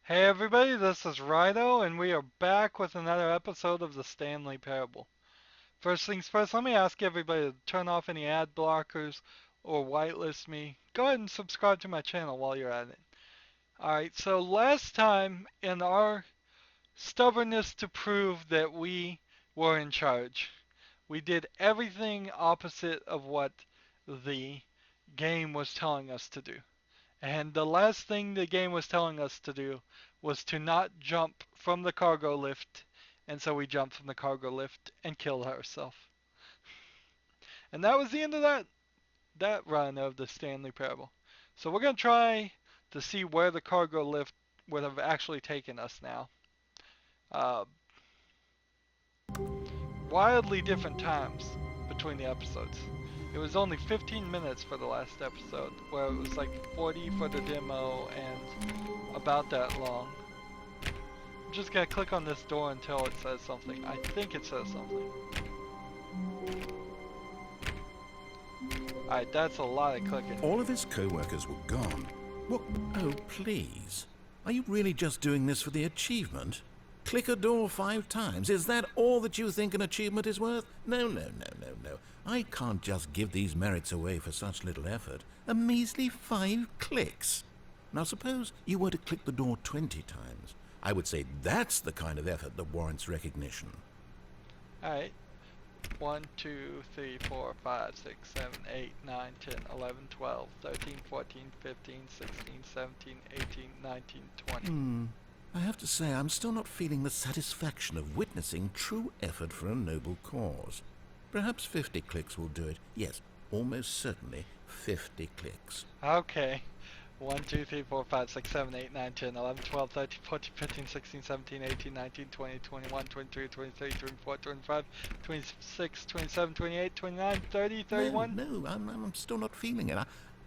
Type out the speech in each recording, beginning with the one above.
Hey everybody, this is Rydo, and we are back with another episode of the Stanley Parable. First things first, let me ask everybody to turn off any ad blockers or whitelist me. Go ahead and subscribe to my channel while you're at it. Alright, so last time in our stubbornness to prove that we were in charge, we did everything opposite of what the game was telling us to do. And the last thing the game was telling us to do was to not jump from the cargo lift. And so we jumped from the cargo lift and killed ourselves. And that was the end of that run of the Stanley Parable. So we're going to try to see where the cargo lift would have actually taken us now. Uh, Wildly different times between the episodes. It was only 15 minutes for the last episode, where it was like 40 for the demo and about that long. I'm just gonna click on this door until it says something. I think it says something. Alright, that's a lot of clicking. All of his co-workers were gone. What? Oh, please. Are you really just doing this for the achievement? Click a door 5 times. Is that all that you think an achievement is worth? No. I can't just give these merits away for such little effort. A measly 5 clicks. Now suppose you were to click the door 20 times. I would say that's the kind of effort that warrants recognition. Alright. 1, 2, 3, 4, 5, 6, 7, 8, 9, 10, 11, 12, 13, 14, 15, 16, 17, 18, 19, 20. I have to say, I'm still not feeling the satisfaction of witnessing true effort for a noble cause. Perhaps 50 clicks will do it. Yes, almost certainly 50 clicks. Okay. 1, 2, 3, 4, 5, 6, 7, 8, 9, 10, 11, 12, 13, 14, 15, 16, 17, 18, 19, 20, 21, 22, 23, 24, 25, 26, 27, 28, 29, 30, 31. No, I'm still not feeling it.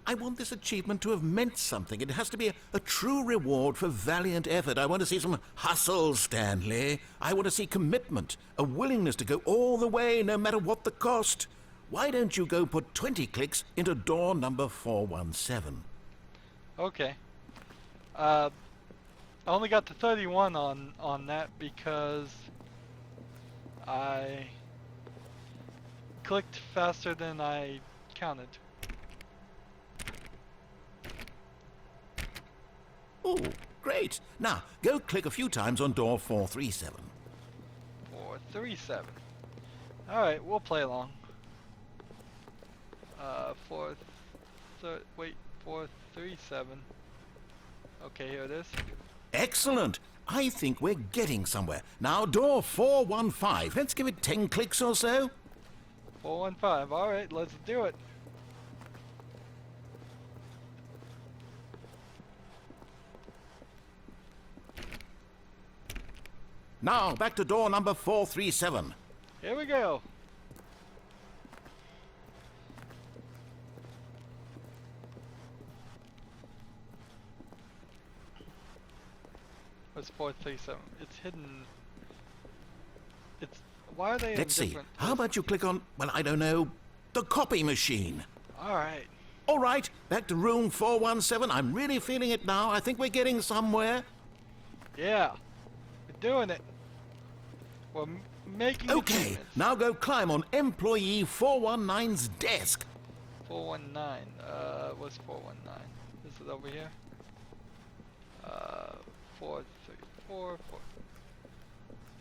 I want this achievement to have meant something. It has to be a true reward for valiant effort. I want to see some hustle, Stanley. I want to see commitment, a willingness to go all the way, no matter what the cost. Why don't you go put 20 clicks into door number 417? Okay. I only got to 31 on that because I clicked faster than I counted. Oh, great. Now, go click a few times on door 437. 437. Alright, we'll play along. 437. Okay, here it is. Excellent. I think we're getting somewhere. Now, door 415. Let's give it 10 clicks or so. 415. Alright, let's do it. Now, back to door number 437. Here we go. What's 437? It's hidden. It's... Why are they in Let's see. different How about you click on, well, I don't know, the copy machine? Alright. All right, back to room 417. I'm really feeling it now. I think we're getting somewhere. Yeah. We're doing it. We're making Okay, achievements. now go climb on employee 419's desk. 419. What's 419? Is it over here? 434.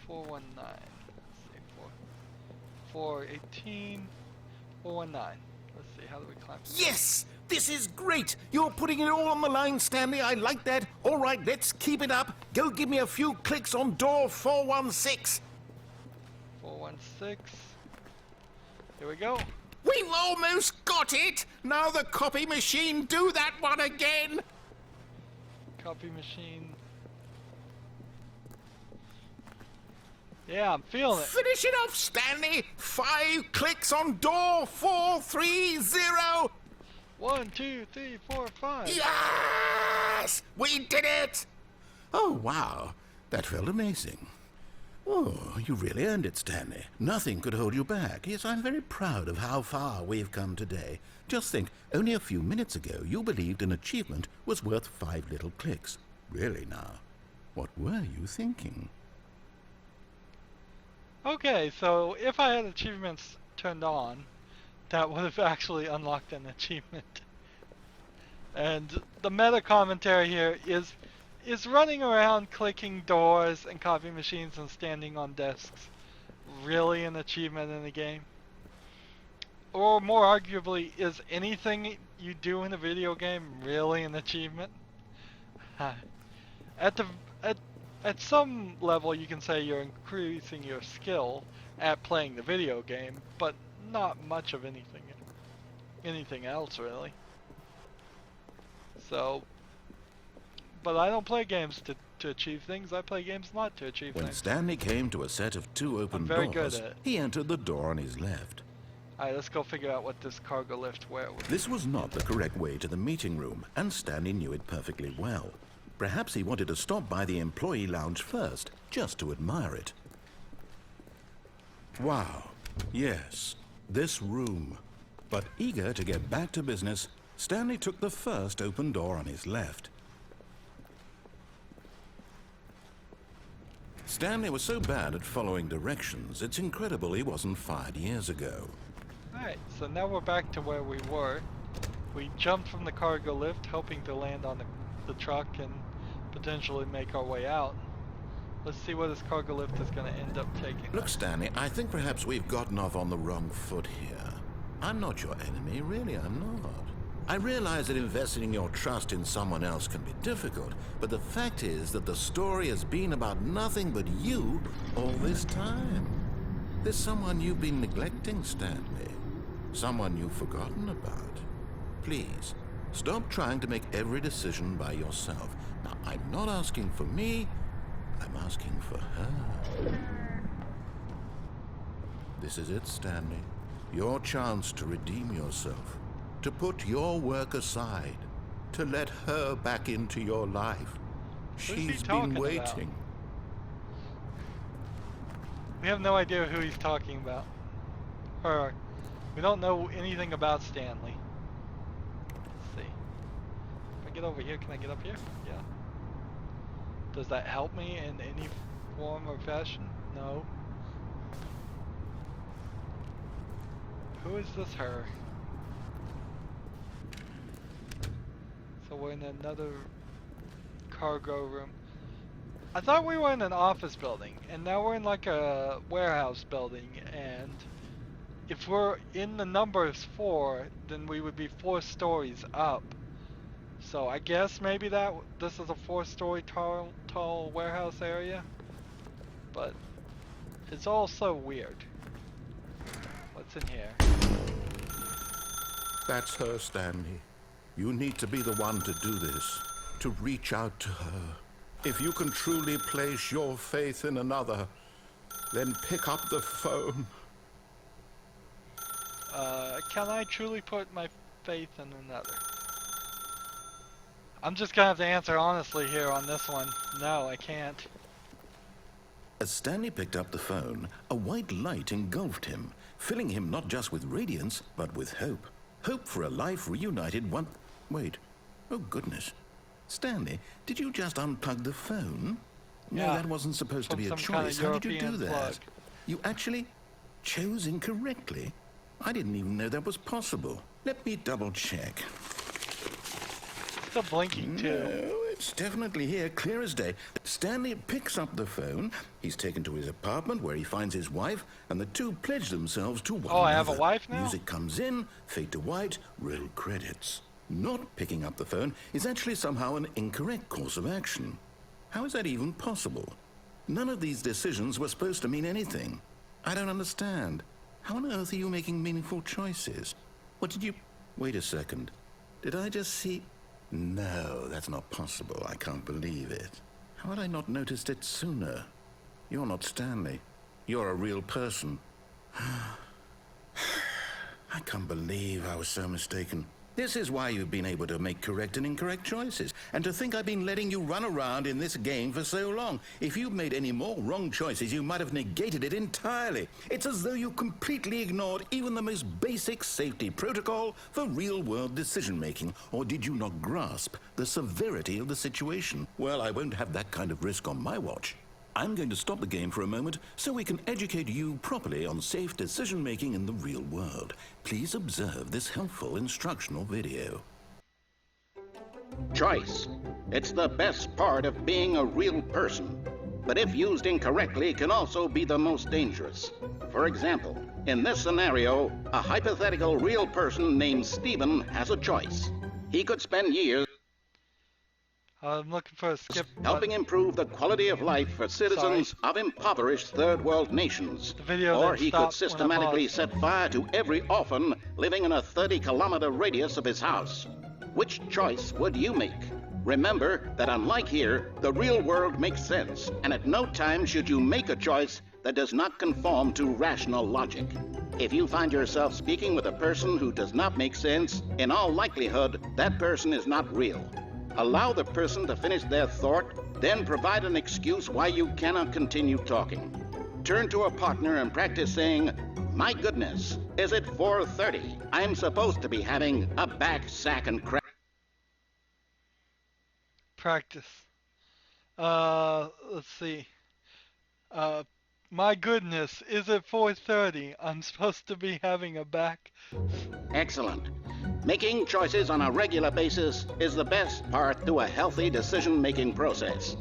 419. Let's see. 418. 419. Let's see. How do we climb? Yes! This is great! You're putting it all on the line, Stanley. I like that. All right, let's keep it up. Go give me a few clicks on door 416. 416. Here we go. We've almost got it! Now the copy machine, do that one again! Copy machine. Yeah, I'm feeling it. Finish it off, Stanley! 5 clicks on door 430! 1, 2, 3, 4, 5. Yes! We did it! Oh, wow. That felt amazing. Oh, you really earned it, Stanley. Nothing could hold you back. Yes, I'm very proud of how far we've come today. Just think, only a few minutes ago you believed an achievement was worth 5 little clicks. Really now. What were you thinking? Okay, so if I had achievements turned on, that would have actually unlocked an achievement. And the meta commentary here is running around clicking doors and coffee machines and standing on desks really an achievement in the game? Or more arguably, is anything you do in a video game really an achievement? At the at at some level, you can say you're increasing your skill at playing the video game, but not much of anything else really. So, but I don't play games to achieve things. I play games not to achieve When things. Stanley came to a set of 2 open I'm very good doors, at it. he entered the door on his left. Alright, let's go figure out what this cargo lift where was. This was not the correct way to the meeting room, and Stanley knew it perfectly well. Perhaps he wanted to stop by the employee lounge first, just to admire it. Wow, yes, this room. But eager to get back to business, Stanley took the first open door on his left. Stanley was so bad at following directions, it's incredible he wasn't fired years ago. Alright, so now we're back to where we were. We jumped from the cargo lift, hoping to land on the truck and potentially make our way out. Let's see where this cargo lift is going to end up taking Look, us. Stanley, I think perhaps we've gotten off on the wrong foot here. I'm not your enemy, really, I'm not. I realize that investing your trust in someone else can be difficult, but the fact is that the story has been about nothing but you all this time. There's someone you've been neglecting, Stanley. Someone you've forgotten about. Please, stop trying to make every decision by yourself. Now, I'm not asking for me, I'm asking for her. This is it, Stanley. Your chance to redeem yourself. To put your work aside. To let her back into your life. She's been waiting. We have no idea who he's talking about. Her. We don't know anything about Stanley. Let's see. If I get over here, can I get up here? Yeah. Does that help me in any form or fashion? No. Who is this her? So we're in another cargo room. I thought we were in an office building, and now we're in like a warehouse building, and if we're in the numbers 4, then we would be 4 stories up. So I guess maybe this is a 4-story tall warehouse area, but it's all so weird. What's in here? That's her, Stanley. You need to be the one to do this. To reach out to her. If you can truly place your faith in another, then pick up the phone. Can I truly put my faith in another? I'm just gonna have to answer honestly here on this one. No, I can't. As Stanley picked up the phone, a white light engulfed him, filling him not just with radiance, but with hope. Hope for a life reunited one... Wait. Oh, goodness. Stanley, did you just unplug the phone? No, Yeah, that wasn't supposed to from be a some kind of choice. How did you do European that? plug. You actually chose incorrectly? I didn't even know that was possible. Let me double check. Still blinking too. No, it's definitely here, clear as day. Stanley picks up the phone. He's taken to his apartment where he finds his wife, and the two pledge themselves to one another. Oh, I have a wife now? Music comes in, fade to white, roll credits. Not picking up the phone is actually somehow an incorrect course of action. How is that even possible? None of these decisions were supposed to mean anything. I don't understand. How on earth are you making meaningful choices? What did you... Wait a second. Did I just see... No, that's not possible. I can't believe it. How had I not noticed it sooner? You're not Stanley. You're a real person. I can't believe I was so mistaken. This is why you've been able to make correct and incorrect choices. And to think I've been letting you run around in this game for so long. If you'd made any more wrong choices, you might have negated it entirely. It's as though you completely ignored even the most basic safety protocol for real-world decision-making. Or did you not grasp the severity of the situation? Well, I won't have that kind of risk on my watch. I'm going to stop the game for a moment so we can educate you properly on safe decision-making in the real world. Please observe this helpful instructional video. Choice. It's the best part of being a real person. But if used incorrectly, can also be the most dangerous. For example, in this scenario, a hypothetical real person named Stephen has a choice. He could spend years I'm looking for a skip helping button. improve the quality of life for citizens of impoverished third world nations. The video Or then he stopped could when I systematically paused. set fire to every orphan living in a 30-kilometer radius of his house. Which choice would you make? Remember that unlike here, the real world makes sense, and at no time should you make a choice that does not conform to rational logic. If you find yourself speaking with a person who does not make sense, in all likelihood, that person is not real. Allow the person to finish their thought, then provide an excuse why you cannot continue talking. Turn to a partner and practice saying, "My goodness, is it 4:30? I'm supposed to be having a back, sack, and crack." Practice. Let's see. My goodness, is it 4:30? I'm supposed to be having a back. Excellent. Making choices on a regular basis is the best part to a healthy decision-making process.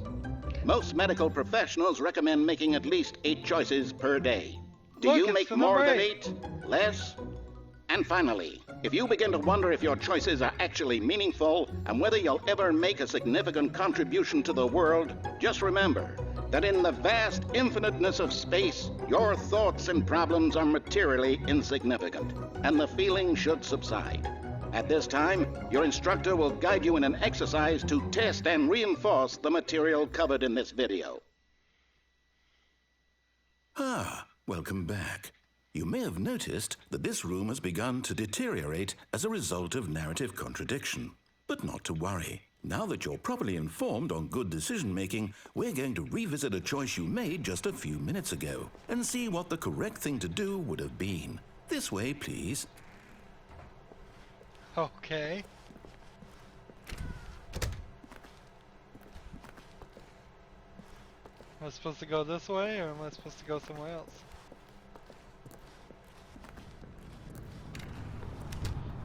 Most medical professionals recommend making at least 8 choices per day. Do Look, you it's make the more number than 8. 8? Less? And finally, if you begin to wonder if your choices are actually meaningful and whether you'll ever make a significant contribution to the world, just remember that in the vast infiniteness of space, your thoughts and problems are materially insignificant, and the feeling should subside. At this time, your instructor will guide you in an exercise to test and reinforce the material covered in this video. Welcome back. You may have noticed that this room has begun to deteriorate as a result of narrative contradiction. But not to worry. Now that you're properly informed on good decision-making, we're going to revisit a choice you made just a few minutes ago and see what the correct thing to do would have been. This way, please. Okay. Am I supposed to go this way, or am I supposed to go somewhere else?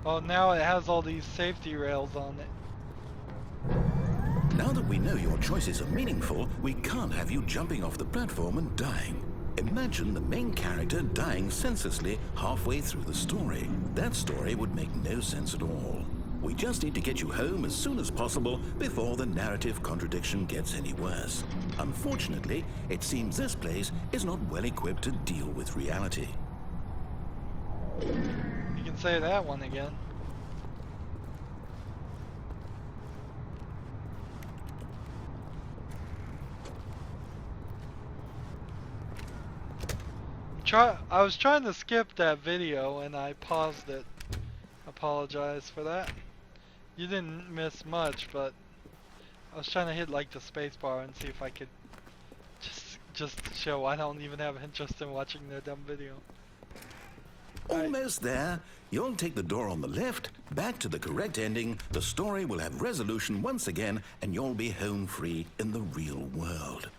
Oh, now it has all these safety rails on it. Now that we know your choices are meaningful, we can't have you jumping off the platform and dying. Imagine the main character dying senselessly halfway through the story. That story would make no sense at all. We just need to get you home as soon as possible before the narrative contradiction gets any worse. Unfortunately, it seems this place is not well equipped to deal with reality. You can say that one again. I was trying to skip that video and I paused it. Apologize for that. You didn't miss much, but I was trying to hit like the space bar and see if I could just show I don't even have interest in watching their dumb video. Almost there. You'll take the door on the left, back to the correct ending, the story will have resolution once again, and you'll be home free in the real world.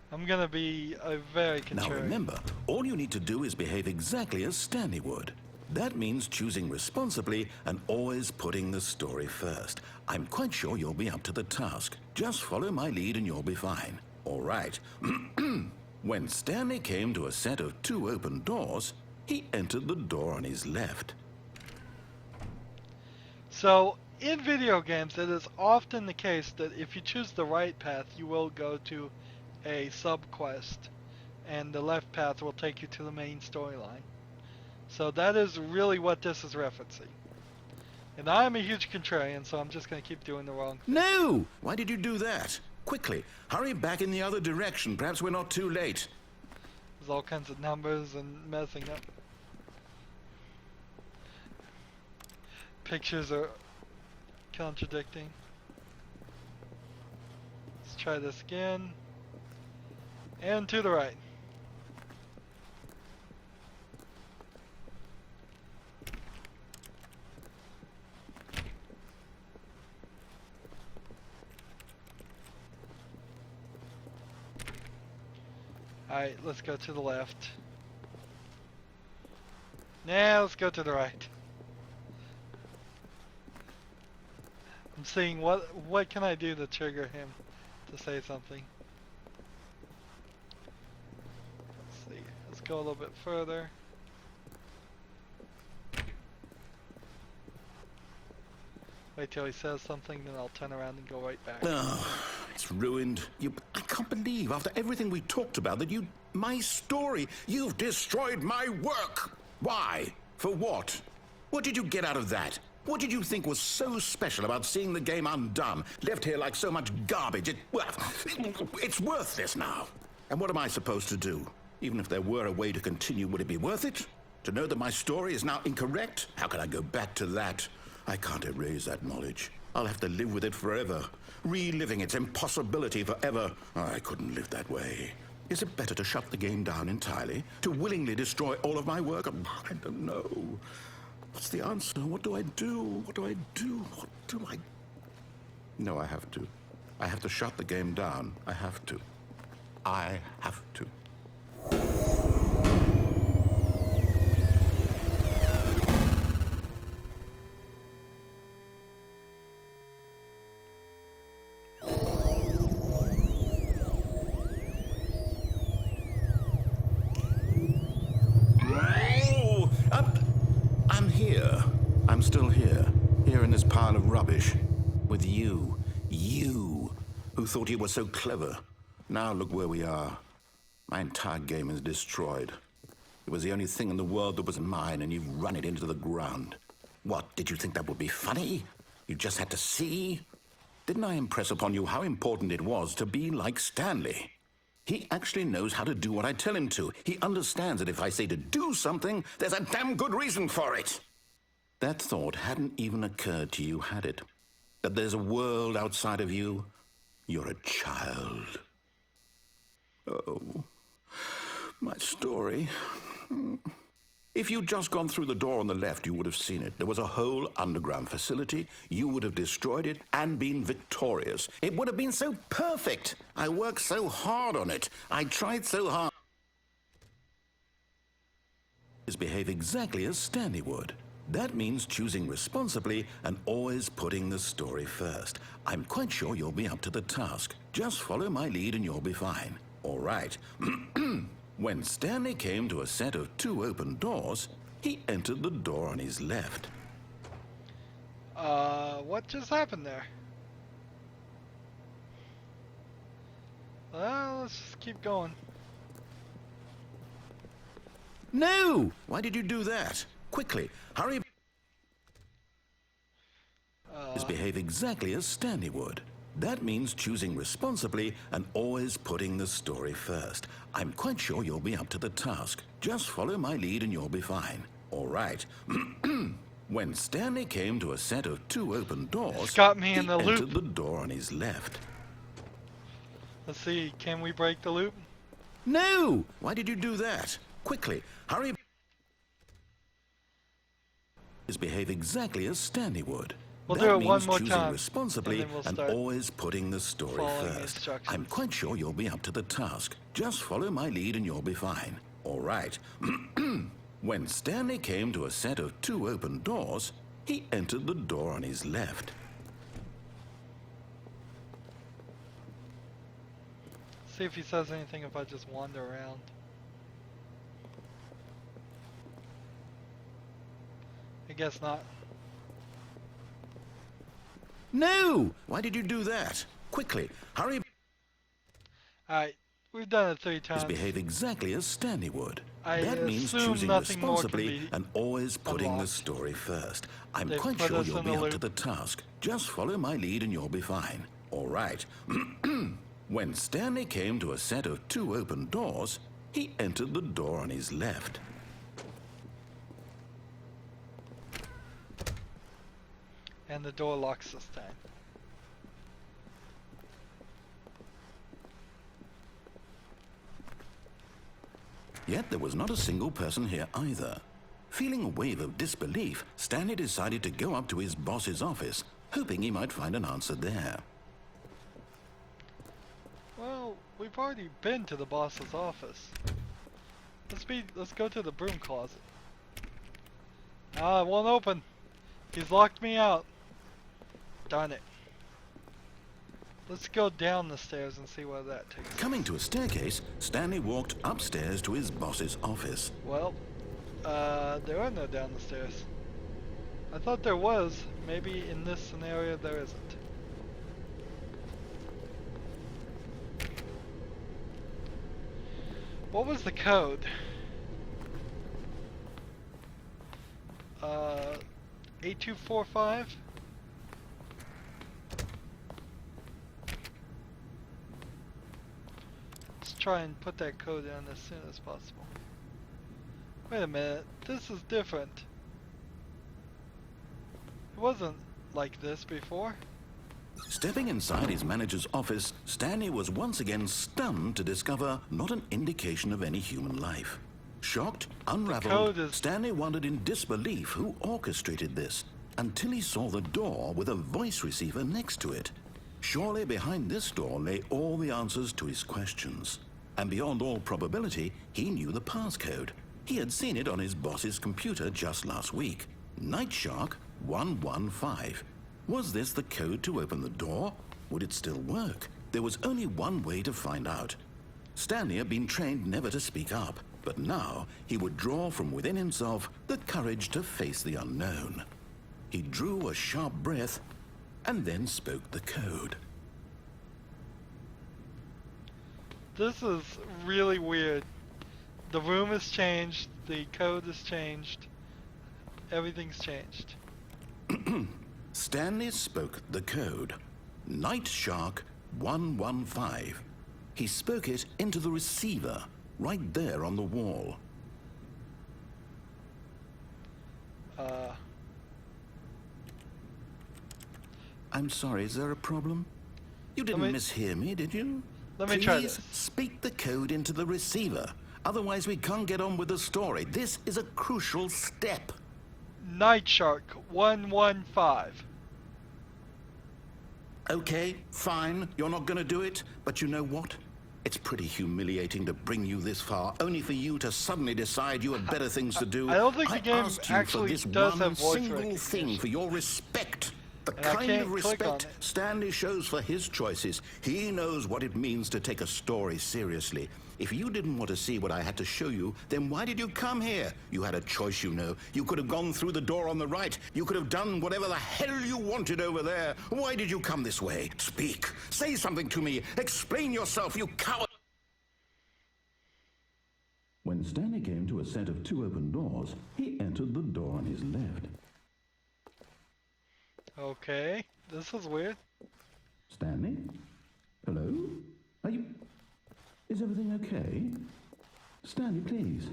I'm gonna be a very contrarian. Now remember, all you need to do is behave exactly as Stanley would. That means choosing responsibly and always putting the story first. I'm quite sure you'll be up to the task. Just follow my lead and you'll be fine. All right. When Stanley came to a set of 2 open doors, he entered the door on his left. So, in video games, it is often the case that if you choose the right path, you will go to a sub-quest, and the left path will take you to the main storyline. So that is really what this is referencing. And I'm a huge contrarian, so I'm just going to keep doing the wrong thing. No! Why did you do that? Quickly, hurry back in the other direction. Perhaps we're not too late. There's all kinds of numbers and messing up. Pictures are contradicting. Let's try this again. And to the right. Alright, let's go to the left. Now let's go to the right. I'm seeing what can I do to trigger him to say something. Let's see. Let's go a little bit further. Wait till he says something, then I'll turn around and go right back. Oh, it's ruined. I can't believe, after everything we talked about, that my story, you've destroyed my work. Why? For what? What did you get out of that? What did you think was so special about seeing the game undone, left here like so much garbage? It's worthless now. And what am I supposed to do? Even if there were a way to continue, would it be worth it? To know that my story is now incorrect? How can I go back to that? I can't erase that knowledge. I'll have to live with it forever, reliving its impossibility forever. I couldn't live that way. Is it better to shut the game down entirely? To willingly destroy all of my work? I don't know. What's the answer? What do I do? What do I do? What do I... No, I have to. I have to shut the game down. I have to. I have to. I'm still here in this pile of rubbish, with you, who thought you were so clever. Now look where we are. My entire game is destroyed. It was the only thing in the world that was mine, and you've run it into the ground. What, did you think that would be funny? You just had to see? Didn't I impress upon you how important it was to be like Stanley? He actually knows how to do what I tell him to. He understands that if I say to do something, there's a damn good reason for it. That thought hadn't even occurred to you, had it? That there's a world outside of you? You're a child. Oh, my story. If you'd just gone through the door on the left, you would have seen it. There was a whole underground facility. You would have destroyed it and been victorious. It would have been so perfect. I worked so hard on it. I tried so hard. Behave exactly as Stanley would. That means choosing responsibly and always putting the story first. I'm quite sure you'll be up to the task. Just follow my lead and you'll be fine. All right. When Stanley came to a set of 2 open doors, he entered the door on his left. What just happened there? Well, let's just keep going. No! Why did you do that? Quickly, hurry. Behave exactly as Stanley would. That means choosing responsibly and always putting the story first. I'm quite sure you'll be up to the task. Just follow my lead and you'll be fine. All right. When Stanley came to a set of 2 open doors, it's got me in the loop. Entered the door on his left. Let's see, can we break the loop? No! Why did you do that? Quickly, hurry. Behave exactly as Stanley would. We'll that do it means one more choosing time, responsibly and always putting the story first. I'm quite sure you'll be up to the task. Just follow my lead and you'll be fine. All right. When Stanley came to a set of 2 open doors, he entered the door on his left. See if he says anything if I just wander around. I guess not. No! Why did you do that? Quickly, hurry. Alright, we've done it 3 times. Behave exactly as Stanley would. I that means choosing responsibly and always putting the story first. I'm quite sure you'll be up to the task. Just follow my lead and you'll be fine. All right. When Stanley came to a set of 2 open doors, he entered the door on his left. And the door locks this time. Yet there was not a single person here either. Feeling a wave of disbelief, Stanley decided to go up to his boss's office, hoping he might find an answer there. Well, we've already been to the boss's office. Let's go to the broom closet. Ah, it won't open. He's locked me out. Darn it. Let's go down the stairs and see where that takes us. Coming to a staircase, Stanley walked upstairs to his boss's office. Well, there are no down the stairs. I thought there was. Maybe in this scenario there isn't. What was the code? 8245? Let's try and put that code in as soon as possible. Wait a minute, this is different. It wasn't like this before. Stepping inside his manager's office, Stanley was once again stunned to discover not an indication of any human life. Shocked, unraveled, Stanley wondered in disbelief who orchestrated this, until he saw the door with a voice receiver next to it. Surely behind this door lay all the answers to his questions. And beyond all probability, he knew the passcode. He had seen it on his boss's computer just last week. Night Shark 115. Was this the code to open the door? Would it still work? There was only one way to find out. Stanley had been trained never to speak up, but now he would draw from within himself the courage to face the unknown. He drew a sharp breath and then spoke the code. This is really weird. The room has changed, the code has changed, everything's changed. Stanley spoke the code. Night Shark 115. He spoke it into the receiver, right there on the wall. I'm sorry, is there a problem? You didn't mishear me, did you? Let me try this. Please speak the code into the receiver. Otherwise we can't get on with the story. This is a crucial step. Night Shark 115. Okay, fine, you're not gonna do it, but you know what? It's pretty humiliating to bring you this far, only for you to suddenly decide you have better things to do. I don't think the game asked you actually for this does one have voice single recognition. thing, for your respect. The And I kind can't of click on respect it. Stanley shows for his choices. He knows what it means to take a story seriously. If you didn't want to see what I had to show you, then why did you come here? You had a choice, you know. You could have gone through the door on the right. You could have done whatever the hell you wanted over there. Why did you come this way? Speak. Say something to me. Explain yourself, you coward. When Stanley came to a set of two open doors, he entered the door on his left. Okay, this is weird. Stanley? Hello? Are you... Is everything okay? Stanley, please.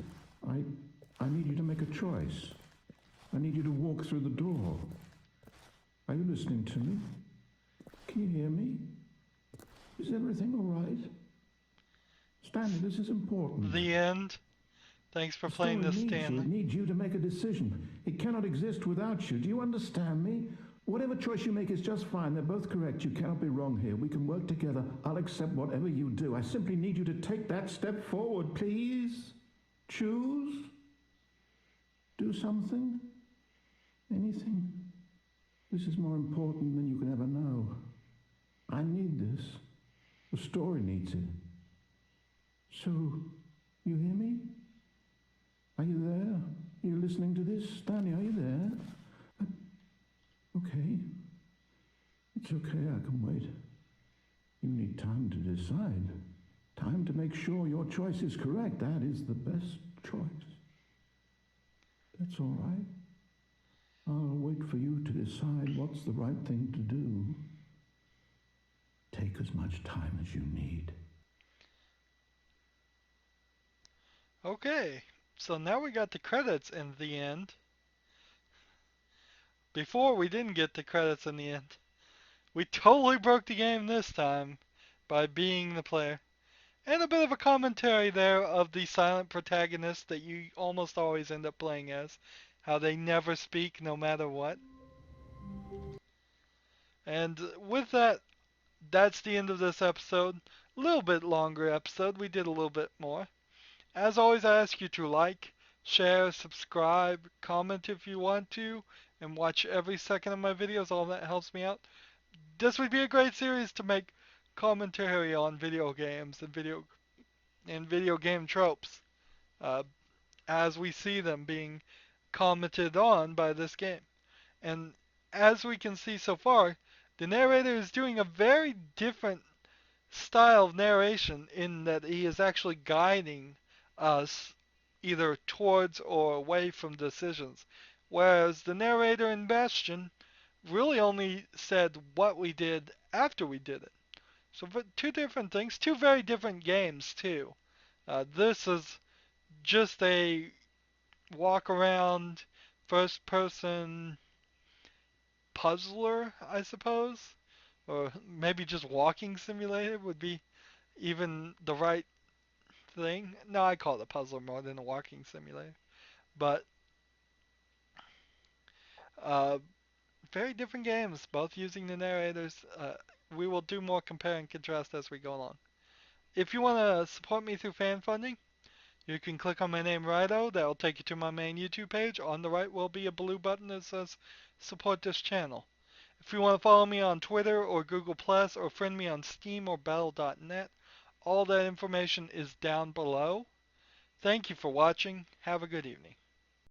I need you to make a choice. I need you to walk through the door. Are you listening to me? Can you hear me? Is everything all right? Stanley, this is important. The end. Thanks for playing this, Stanley. It needs you to make a decision. It cannot exist without you. Do you understand me? Whatever choice you make is just fine. They're both correct. You cannot be wrong here. We can work together. I'll accept whatever you do. I simply need you to take that step forward, please. Choose. Do something. Anything. This is more important than you can ever know. I need this. The story needs it. So, you hear me? Are you there? Are you listening to this? Stanley, are you there? Okay. It's okay, I can wait. You need time to decide. Time to make sure your choice is correct. That is the best choice. That's all right. I'll wait for you to decide what's the right thing to do. Take as much time as you need. Okay, so now we got the credits in the end. Before we didn't get the credits in the end. We totally broke the game this time by being the player. And a bit of a commentary there of the silent protagonist that you almost always end up playing as. How they never speak no matter what. And with that, that's the end of this episode. A little bit longer episode. We did a little bit more. As always, I ask you to like, share, subscribe, comment if you want to, and watch every second of my videos. All that helps me out. This would be a great series to make commentary on video games and video game tropes, uh, as we see them being commented on by this game. And as we can see so far, the narrator is doing a very different style of narration in that he is actually guiding us either towards or away from decisions. Whereas the narrator in Bastion really only said what we did after we did it. So, but two different things, two very different games too. This is just a walk around first person puzzler, I suppose, or maybe just walking simulator would be even the right thing. No, I call it a puzzler more than a walking simulator. But uh, very different games, both using the narrators. We will do more compare and contrast as we go along. If you want to support me through fan funding, you can click on my name Rydo. That will take you to my main YouTube page. On the right will be a blue button that says support this channel. If you want to follow me on Twitter or Google Plus or friend me on Steam or Battle.net, all that information is down below. Thank you for watching. Have a good evening.